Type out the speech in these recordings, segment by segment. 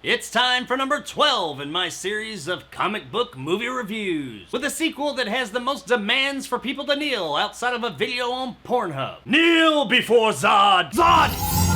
It's time for number 12 in my series of comic book movie reviews, with a sequel that has the most demands for people to kneel outside of a video on Pornhub. Kneel before Zod! Zod!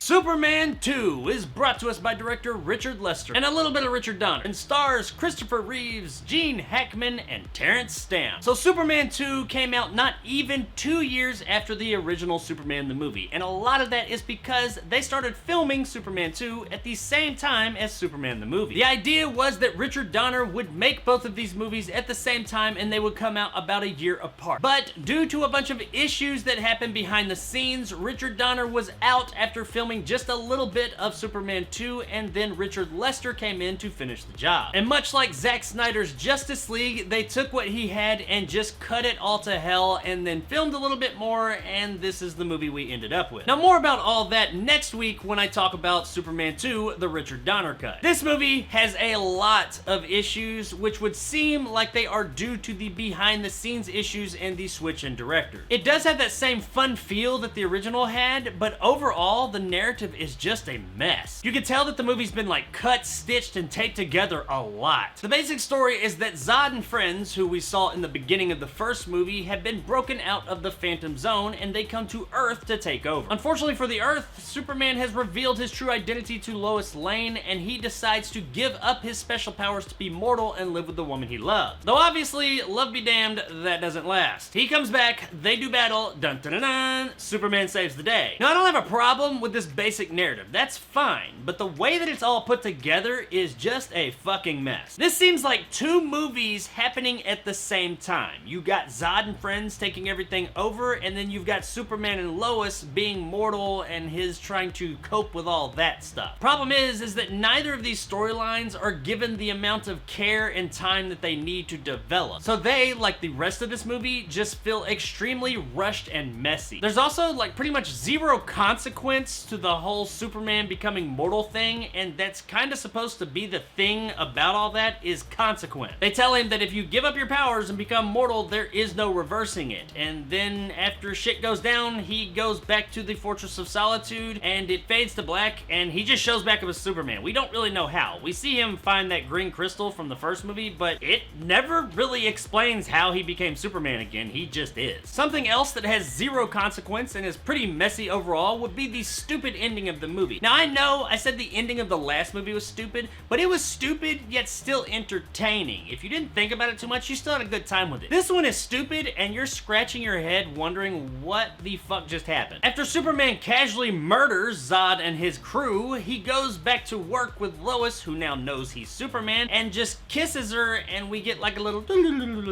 Superman 2 is brought to us by director Richard Lester and a little bit of Richard Donner, and stars Christopher Reeves, Gene Hackman, and Terrence Stamp. So Superman 2 came out not even 2 years after the original Superman the movie, and a lot of that is because they started filming Superman 2 at the same time as Superman the movie. The idea was that Richard Donner would make both of these movies at the same time and they would come out about a year apart. But due to a bunch of issues that happened behind the scenes, Richard Donner was out after filming just a little bit of Superman 2, and then Richard Lester came in to finish the job. And much like Zack Snyder's Justice League, they took what he had and just cut it all to hell and then filmed a little bit more, and this is the movie we ended up with. Now, more about all that next week when I talk about Superman 2, the Richard Donner cut. This movie has a lot of issues which would seem like they are due to the behind the scenes issues and the switch in director. It does have that same fun feel that the original had, but overall the narrative is just a mess. You can tell that the movie's been like cut, stitched, and taped together a lot. The basic story is that Zod and friends, who we saw in the beginning of the first movie, have been broken out of the Phantom Zone and they come to Earth to take over. Unfortunately for the Earth, Superman has revealed his true identity to Lois Lane and he decides to give up his special powers to be mortal and live with the woman he loves. Though obviously, love be damned, that doesn't last. He comes back, they do battle, dun dun dun dun, Superman saves the day. Now, I don't have a problem with this basic narrative, that's fine, but the way that it's all put together is just a fucking mess. This seems like two movies happening at the same time. You got Zod and friends taking everything over, and then you've got Superman and Lois being mortal and his trying to cope with all that stuff. Problem is that neither of these storylines are given the amount of care and time that they need to develop. So they, like the rest of this movie, just feel extremely rushed and messy. There's also like pretty much zero consequence to the whole Superman becoming mortal thing, and that's kind of supposed to be the thing about all that, is consequent. They tell him that if you give up your powers and become mortal, there is no reversing it, and then after shit goes down, he goes back to the Fortress of Solitude, and it fades to black, and he just shows back up as Superman. We don't really know how. We see him find that green crystal from the first movie, but it never really explains how he became Superman again. He just is. Something else that has zero consequence and is pretty messy overall would be the stupid ending of the movie. Now, I know I said the ending of the last movie was stupid, but it was stupid yet still entertaining. If you didn't think about it too much, you still had a good time with it. This one is stupid and you're scratching your head wondering what the fuck just happened. After Superman casually murders Zod and his crew, he goes back to work with Lois, who now knows he's Superman, and just kisses her, and we get like a little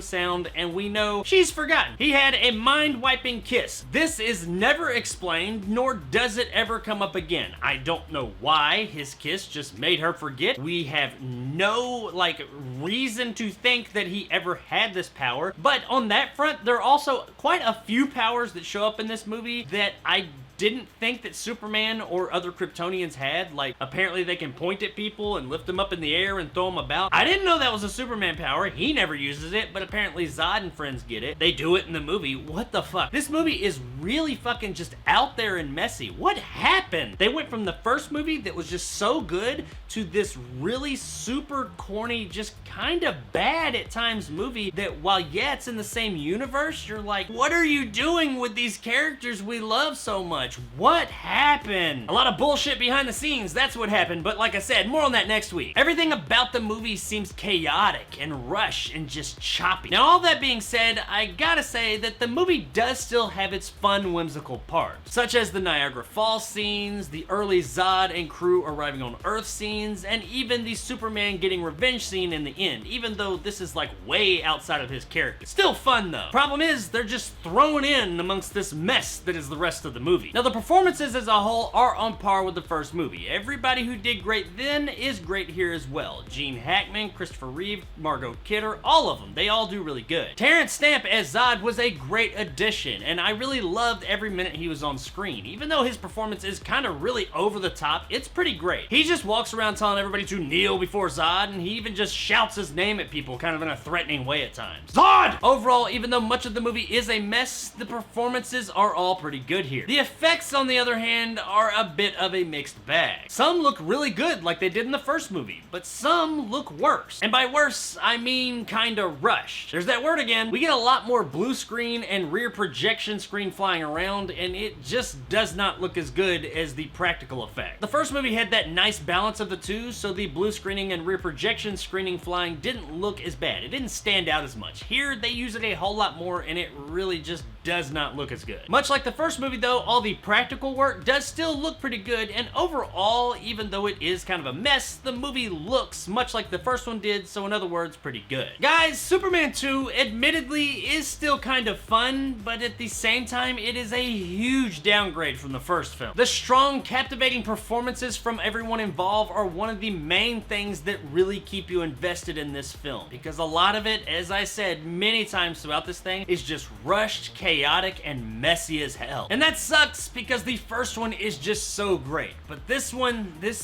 sound, and we know she's forgotten. He had a mind-wiping kiss. This is never explained, nor does it ever come up again. I don't know why his kiss just made her forget. We have no like reason to think that he ever had this power, but on that front, there are also quite a few powers that show up in this movie that I didn't think that Superman or other Kryptonians had. Like, apparently they can point at people and lift them up in the air and throw them about. I didn't know that was a Superman power. He never uses it, but apparently Zod and friends get it. They do it in the movie. What the fuck? This movie is really fucking just out there and messy. What happened? They went from the first movie that was just so good to this really super corny, just kind of bad at times movie that, while yeah, it's in the same universe, you're like, what are you doing with these characters we love so much? What happened? A lot of bullshit behind the scenes, that's what happened, but like I said, more on that next week. Everything about the movie seems chaotic and rushed and just choppy. Now, all that being said, I gotta say that the movie does still have its fun, whimsical parts, such as the Niagara Falls scene scenes, the early Zod and crew arriving on Earth scenes, and even the Superman getting revenge scene in the end, even though this is like way outside of his character. Still fun though. Problem is, they're just thrown in amongst this mess that is the rest of the movie. Now the performances as a whole are on par with the first movie. Everybody who did great then is great here as well. Gene Hackman, Christopher Reeve, Margot Kidder, all of them. They all do really good. Terrence Stamp as Zod was a great addition, and I really loved every minute he was on screen. Even though his performance is kind of really over the top, it's pretty great. He just walks around telling everybody to kneel before Zod, and he even just shouts his name at people kind of in a threatening way at times. Zod! Overall, even though much of the movie is a mess, the performances are all pretty good here. The effects, on the other hand, are a bit of a mixed bag. Some look really good like they did in the first movie, but some look worse. And by worse, I mean kinda rushed. There's that word again. We get a lot more blue screen and rear projection screen flying around, and it just does not look as good as the practical effect. The first movie had that nice balance of the two, so the blue screening and rear projection screening flying didn't look as bad. It didn't stand out as much. Here, they use it a whole lot more, and it really just does not look as good. Much like the first movie though, all the practical work does still look pretty good, and overall, even though it is kind of a mess, the movie looks much like the first one did, so in other words, pretty good. Guys, Superman 2 admittedly is still kind of fun, but at the same time, it is a huge downgrade from the first film. The strong, captivating performances from everyone involved are one of the main things that really keep you invested in this film, because a lot of it, as I said many times throughout this thing, is just rushed, chaotic, and messy as hell. And that sucks because the first one is just so great, but this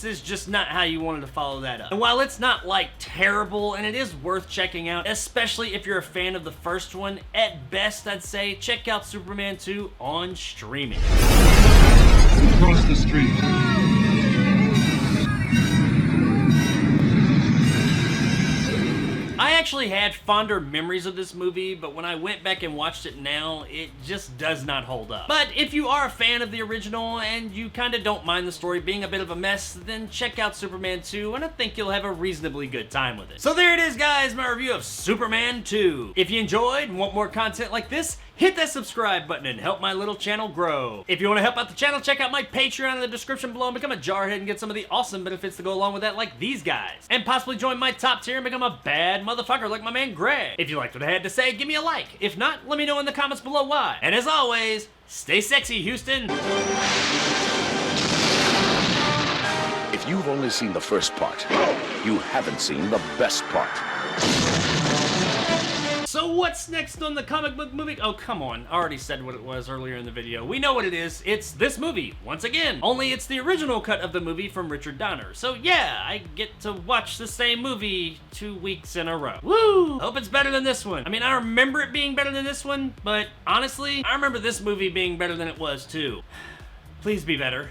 is just not how you wanted to follow that up. And while it's not like terrible, and it is worth checking out, especially if you're a fan of the first one, at best I'd say check out Superman 2 on streaming. Across the street. I actually had fonder memories of this movie, but when I went back and watched it now, it just does not hold up. But if you are a fan of the original and you kind of don't mind the story being a bit of a mess, then check out Superman 2, and I think you'll have a reasonably good time with it. So there it is, guys, my review of Superman 2. If you enjoyed and want more content like this, hit that subscribe button and help my little channel grow. If you want to help out the channel, check out my Patreon in the description below and become a jarhead and get some of the awesome benefits that go along with that, like these guys. And possibly join my top tier and become a bad motherfucker like my man Greg. If you liked what I had to say, give me a like. If not, let me know in the comments below why. And as always, stay sexy, Houston. If you've only seen the first part, you haven't seen the best part. So what's next on the comic book movie? Oh, come on. I already said what it was earlier in the video. We know what it is. It's this movie, once again. Only it's the original cut of the movie from Richard Donner. So yeah, I get to watch the same movie 2 weeks in a row. Woo! Hope it's better than this one. I mean, I remember it being better than this one, but honestly, I remember this movie being better than it was too. Please be better.